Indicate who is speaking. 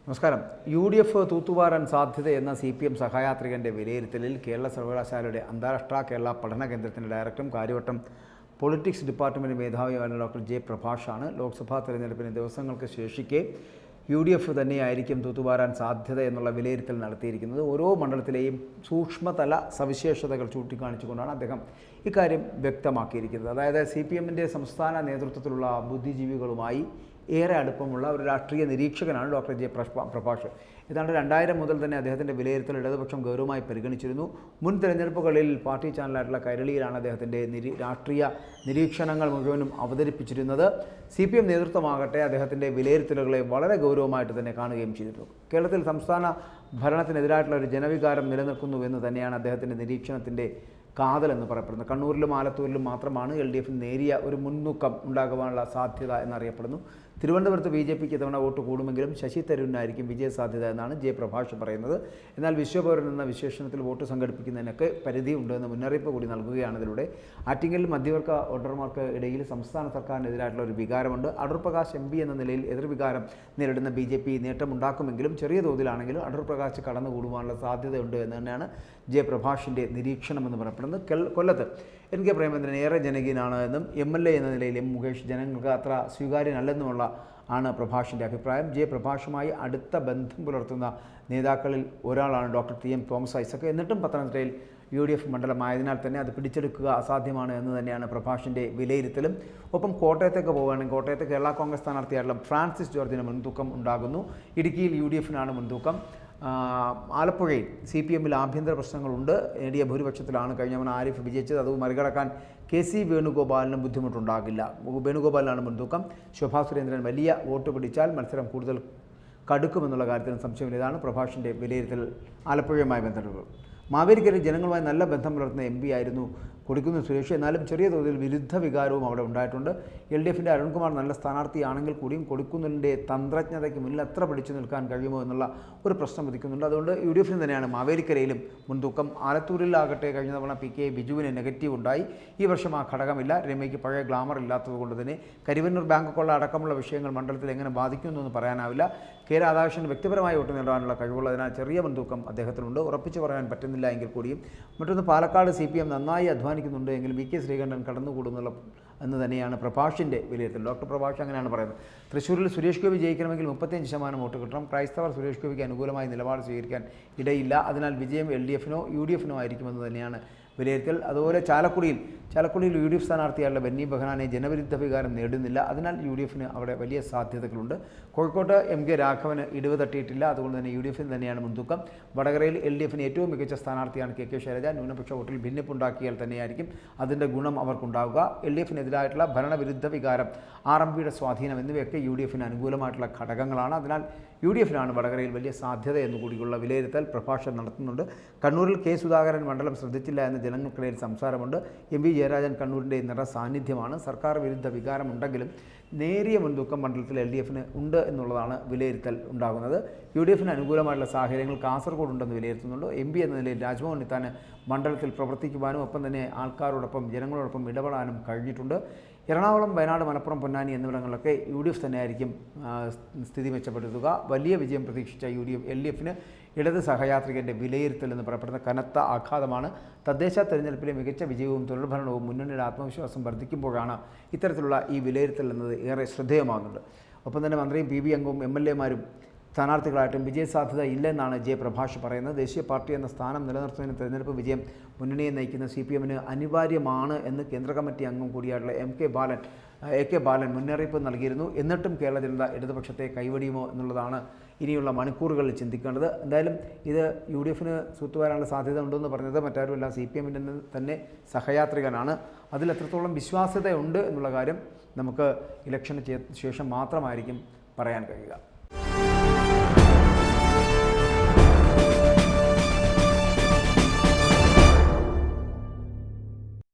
Speaker 1: നമസ്കാരം. UDF തൂത്തുവാരാൻ സാധ്യതയെന്ന CPM സഹയാത്രികൻ്റെ വിലയിരുത്തലിൽ കേരള സർവകലാശാലയുടെ അന്താരാഷ്ട്ര കേരള പഠന കേന്ദ്രത്തിൻ്റെ ഡയറക്ടറും കാര്യവട്ടം പൊളിറ്റിക്സ് ഡിപ്പാർട്ട്മെൻറ്റ് മേധാവിയുമായ ഡോക്ടർ ജെ പ്രഭാഷാണ് ലോക്സഭാ തെരഞ്ഞെടുപ്പിന് ദിവസങ്ങൾക്ക് ശേഷിക്കെ UDF തന്നെയായിരിക്കും തൂത്തുവാരാൻ സാധ്യത എന്നുള്ള വിലയിരുത്തൽ നടത്തിയിരിക്കുന്നത്. ഓരോ മണ്ഡലത്തിലെയും സൂക്ഷ്മതല സവിശേഷതകൾ ചൂണ്ടിക്കാണിച്ചുകൊണ്ടാണ് അദ്ദേഹം ഇക്കാര്യം വ്യക്തമാക്കിയിരിക്കുന്നത്. അതായത് CPMൻ്റെ സംസ്ഥാന നേതൃത്വത്തിലുള്ള ബുദ്ധിജീവികളുമായി ഏറെ അടുപ്പമുള്ള ഒരു രാഷ്ട്രീയ നിരീക്ഷകനാണ് ഡോക്ടർ ജെ പ്രഭാഷ്. ഏതാണ്ട് 2000 മുതൽ തന്നെ അദ്ദേഹത്തിൻ്റെ വിലയിരുത്തൽ ഇടതുപക്ഷം ഗൗരവമായി പരിഗണിച്ചിരുന്നു. മുൻ തെരഞ്ഞെടുപ്പുകളിൽ പാർട്ടി ചാനലായിട്ടുള്ള കൈരളിയിലാണ് അദ്ദേഹത്തിൻ്റെ രാഷ്ട്രീയ നിരീക്ഷണങ്ങൾ മുഴുവനും അവതരിപ്പിച്ചിരുന്നത്. CPM നേതൃത്വമാകട്ടെ അദ്ദേഹത്തിൻ്റെ വിലയിരുത്തലുകളെ വളരെ ഗൗരവമായിട്ട് തന്നെ കാണുകയും ചെയ്തിരുന്നു. കേരളത്തിൽ സംസ്ഥാന ഭരണത്തിനെതിരായിട്ടുള്ള ഒരു ജനവികാരം നിലനിൽക്കുന്നുവെന്ന് തന്നെയാണ് അദ്ദേഹത്തിൻ്റെ നിരീക്ഷണത്തിൻ്റെ കാതലെന്ന് പറയപ്പെടുന്നത്. കണ്ണൂരിലും ആലത്തൂരിലും മാത്രമാണ് LDF നേരിയ ഒരു മുൻതൂക്കം ഉണ്ടാകുവാനുള്ള സാധ്യത എന്നറിയപ്പെടുന്നു. തിരുവനന്തപുരത്ത് BJPക്ക് ഇത്തവണ വോട്ട് കൂടുമെങ്കിലും ശശി തരൂരിനായിരിക്കും വിജയസാധ്യത എന്നാണ് ജെ പ്രഭാഷ് പറയുന്നത്. എന്നാൽ വിശ്വപൗരൻ എന്ന വിശേഷണത്തിൽ വോട്ട് സംഘടിപ്പിക്കുന്നതിനൊക്കെ പരിധിയുണ്ട് എന്ന മുന്നറിയിപ്പ് കൂടി നൽകുകയാണ് ഇതിലൂടെ. ആറ്റിങ്ങലിൽ മധ്യവർഗ വോട്ടർമാർക്ക് ഇടയിൽ സംസ്ഥാന സർക്കാരിനെതിരായിട്ടുള്ള ഒരു വികാരമുണ്ട്. അടൂർ പ്രകാശ് MP എന്ന നിലയിൽ എതിർവികാരം നേരിടുന്ന BJP നേട്ടമുണ്ടാക്കുമെങ്കിലും ചെറിയ തോതിലാണെങ്കിലും അടൂർ പ്രകാശ് കടന്നുകൂടുവാനുള്ള സാധ്യതയുണ്ട് എന്ന് തന്നെയാണ് ജെ പ്രഭാഷിൻ്റെ നിരീക്ഷണമെന്ന് പറയപ്പെടുന്നത്. കൊല്ലത്ത് NK പ്രേമചന്ദ്രൻ ഏറെ ജനകീയനാണ് എന്നും MLA എന്ന നിലയിൽ മുകേഷ് ജനങ്ങൾക്ക് അത്ര സ്വീകാര്യനല്ലെന്നുമുള്ള ആണ് പ്രഭാഷിൻ്റെ അഭിപ്രായം. ജെ പ്രഭാഷുമായി അടുത്ത ബന്ധം പുലർത്തുന്ന നേതാക്കളിൽ ഒരാളാണ് ഡോക്ടർ TM തോമസ് ഐസക്. എന്നിട്ടും പത്തനംതിട്ടയിൽ UDF മണ്ഡലമായതിനാൽ തന്നെ അത് പിടിച്ചെടുക്കുക അസാധ്യമാണ് എന്ന് തന്നെയാണ് പ്രഭാഷിൻ്റെ വിലയിരുത്തലും. ഒപ്പം കോട്ടയത്തേക്ക് പോവുകയാണെങ്കിൽ കോട്ടയത്ത് കേരള കോൺഗ്രസ് സ്ഥാനാർത്ഥിയായിട്ടുള്ള ഫ്രാൻസിസ് ജോർജിന് മുൻതൂക്കം ഉണ്ടാകുന്നു. ഇടുക്കിയിൽ UDFനാണ് മുൻതൂക്കം. ആലപ്പുഴയിൽ CPMൽ ആഭ്യന്തര പ്രശ്നങ്ങളുണ്ട്. നേടിയ ഭൂരിപക്ഷത്തിലാണ് കഴിഞ്ഞ തവണ ആരിഫ് വിജയിച്ചത്. അത് മറികടക്കാൻ KC വേണുഗോപാലിനും ബുദ്ധിമുട്ടുണ്ടാകില്ല. വേണുഗോപാലിനാണ് മുൻതൂക്കം. ശോഭാ സുരേന്ദ്രൻ വലിയ വോട്ട് പിടിച്ചാൽ മത്സരം കൂടുതൽ കടുക്കുമെന്നുള്ള കാര്യത്തിന് സംശയമില്ല. ഇതാണ് പ്രഭാഷിൻ്റെ വിലയിരുത്തൽ ആലപ്പുഴയുമായി ബന്ധപ്പെട്ടത്. മാവേലിക്കരയിൽ ജനങ്ങളുമായി നല്ല ബന്ധം പുലർത്തുന്ന MP ആയിരുന്നു കൊടിക്കുന്നിൽ സുരേഷ്. എന്നാലും ചെറിയ തോതിൽ വിരുദ്ധ വികാരവും അവിടെ ഉണ്ടായിട്ടുണ്ട്. LDFൻ്റെ അരുൺകുമാർ നല്ല സ്ഥാനാർത്ഥിയാണെങ്കിൽ കൂടിയും കൊടിക്കുന്നിലിൻ്റെ തന്ത്രജ്ഞതയ്ക്ക് മുന്നിൽ എത്ര പിടിച്ചു നിൽക്കാൻ കഴിയുമോ എന്നുള്ള ഒരു പ്രശ്നം ഉദിക്കുന്നുണ്ട്. അതുകൊണ്ട് UDFന് തന്നെയാണ് മാവേലിക്കരയിലും മുൻതൂക്കം. ആലത്തൂരിലാകട്ടെ കഴിഞ്ഞ തവണ PK ബിജുവിന് നെഗറ്റീവ് ഉണ്ടായി. ഈ വർഷം ആ ഘടകമില്ല. രമയ്ക്ക് പഴയ ഗ്ലാമർ ഇല്ലാത്തത് കൊണ്ട് തന്നെ കരിവന്നൂർ ബാങ്ക് കൊള്ള അടക്കമുള്ള വിഷയങ്ങൾ മണ്ഡലത്തിൽ എങ്ങനെ ബാധിക്കുമെന്നൊന്നും പറയാനാവില്ല. K രാധാകൃഷ്ണൻ വ്യക്തിപരമായി വോട്ട് നേടാനുള്ള കഴിവുള്ളതിനാൽ ചെറിയ മുൻതൂക്കം അദ്ദേഹത്തിനുണ്ട്. ഉറപ്പിച്ചു പറയാൻ പറ്റുന്നില്ല എങ്കിൽ കൂടിയും. മറ്റൊന്ന്, പാലക്കാട് CPM നന്നായി അധ്വാനിക്കുന്നുണ്ട് എങ്കിലും VK ശ്രീകണ്ഠൻ കടന്നുകൂടുന്നുള്ള എന്ന് തന്നെയാണ് പ്രഭാഷിൻ്റെ വിലയിരുത്തൽ. ഡോക്ടർ പ്രഭാഷ് അങ്ങനെയാണ് പറയുന്നത്. തൃശ്ശൂരിൽ സുരേഷ് ഗോപി ജയിക്കണമെങ്കിൽ 35% വോട്ട് കിട്ടണം. ക്രൈസ്തവർ സുരേഷ് ഗോപിക്ക് അനുകൂലമായി നിലപാട് സ്വീകരിക്കാൻ ഇടയില്ല. അതിനാൽ വിജയം LDFനോ UDFനോ ആയിരിക്കുമെന്ന് തന്നെയാണ് വിലയിരുത്തൽ. അതുപോലെ ചാലക്കുടിയിൽ UDF സ്ഥാനാർത്ഥിയായുള്ള ബെന്നി ബെഹനാനെ ജനവിരുദ്ധ വികാരം നേടുന്നില്ല. അതിനാൽ UDFന് അവിടെ വലിയ സാധ്യതകളുണ്ട്. കോഴിക്കോട്ട് MK രാഘവന് ഇടിവ് തട്ടിയിട്ടില്ല. അതുകൊണ്ട് തന്നെ UDFന് തന്നെയാണ് മുൻതൂക്കം. വടകരയിൽ LDFന് ഏറ്റവും മികച്ച സ്ഥാനാർത്ഥിയാണ് KK ശൈലജ. ന്യൂനപക്ഷ വോട്ടിൽ ഭിന്നിപ്പുണ്ടാക്കിയാൽ തന്നെയായിരിക്കും അതിൻ്റെ ഗുണം അവർക്കുണ്ടാവുക. LDFനെതിരായിട്ടുള്ള ഭരണവിരുദ്ധ വികാരം, RMPയുടെ സ്വാധീനം എന്നിവയൊക്കെ UDFന് അനുകൂലമായിട്ടുള്ള ഘടകങ്ങളാണ്. അതിനാൽ UDFനാണ് വടകരയിൽ വലിയ സാധ്യത എന്നുകൂടിയുള്ള വിലയിരുത്തൽ പ്രഭാഷണം നടത്തുന്നുണ്ട്. കണ്ണൂരിൽ K സുധാകരൻ മണ്ഡലം ശ്രദ്ധിച്ചില്ല എന്ന് ജനങ്ങൾക്കിടയിൽ സംസാരമുണ്ട്. MV ജയരാജൻ കണ്ണൂരിൻ്റെ നിറസാന്നിധ്യമാണ്. സർക്കാർ വിരുദ്ധ വികാരമുണ്ടെങ്കിലും നേരിയ മുൻതൂക്കം മണ്ഡലത്തിൽ LDFന് ഉണ്ട് എന്നുള്ളതാണ് വിലയിരുത്തൽ ഉണ്ടാകുന്നത്. UDFന് അനുകൂലമായിട്ടുള്ള സാഹചര്യങ്ങൾ കാസർഗോഡ് ഉണ്ടെന്ന് വിലയിരുത്തുന്നുണ്ട്. MP എന്ന നിലയിൽ രാജ്മോഹൻ ഉണ്ണിത്താന് മണ്ഡലത്തിൽ പ്രവർത്തിക്കുവാനും ഒപ്പം തന്നെ ആൾക്കാരോടൊപ്പം ജനങ്ങളോടൊപ്പം ഇടപെടാനും കഴിഞ്ഞിട്ടുണ്ട്. എറണാകുളം, വയനാട്, മലപ്പുറം, പൊന്നാനി എന്നിവിടങ്ങളിലൊക്കെ UDF തന്നെയായിരിക്കും സ്ഥിതി മെച്ചപ്പെടുത്തുക. വലിയ വിജയം പ്രതീക്ഷിച്ച LDFന് ഇടത് സഹയാത്രികൻ്റെ വിലയിരുത്തൽ എന്ന് പറയപ്പെടുന്ന കനത്ത ആഘാതമാണ്. തദ്ദേശ തെരഞ്ഞെടുപ്പിലെ മികച്ച വിജയവും തുടർഭരണവും മുന്നണിയുടെ ആത്മവിശ്വാസം വർദ്ധിക്കുമ്പോഴാണ് ഇത്തരത്തിലുള്ള ഈ വിലയിരുത്തൽ എന്നത് ഏറെ ശ്രദ്ധേയമാകുന്നുണ്ട്. ഒപ്പം തന്നെ മന്ത്രിയും PB അംഗവും MLAമാരും സ്ഥാനാർത്ഥികളായിട്ടും വിജയസാധ്യത ഇല്ലെന്നാണ് ജെ പ്രഭാഷ് പറയുന്നത്. ദേശീയ പാർട്ടി എന്ന സ്ഥാനം നിലനിർത്തുന്നതിന് തെരഞ്ഞെടുപ്പ് വിജയം മുന്നണിയെ നയിക്കുന്ന CPMന് അനിവാര്യമാണ് എന്ന് കേന്ദ്ര കമ്മിറ്റി അംഗം കൂടിയായിട്ടുള്ള AK ബാലൻ മുന്നറിയിപ്പ് നൽകിയിരുന്നു. എന്നിട്ടും കേരള ജനത ഇടതുപക്ഷത്തെ കൈവടിയുമോ എന്നുള്ളതാണ് ഇനിയുള്ള മണിക്കൂറുകളിൽ ചിന്തിക്കേണ്ടത്. എന്തായാലും ഇത് UDFന് തൂത്തുവാരാനുള്ള സാധ്യത ഉണ്ടെന്ന് പറഞ്ഞത് മറ്റാരുമല്ല, CPMൻ്റെ തന്നെ സഹയാത്രികനാണ്. അതിൽ എത്രത്തോളം വിശ്വാസ്യതയുണ്ട് എന്നുള്ള കാര്യം നമുക്ക് ഇലക്ഷന് ശേഷം മാത്രമായിരിക്കും പറയാൻ കഴിയുക.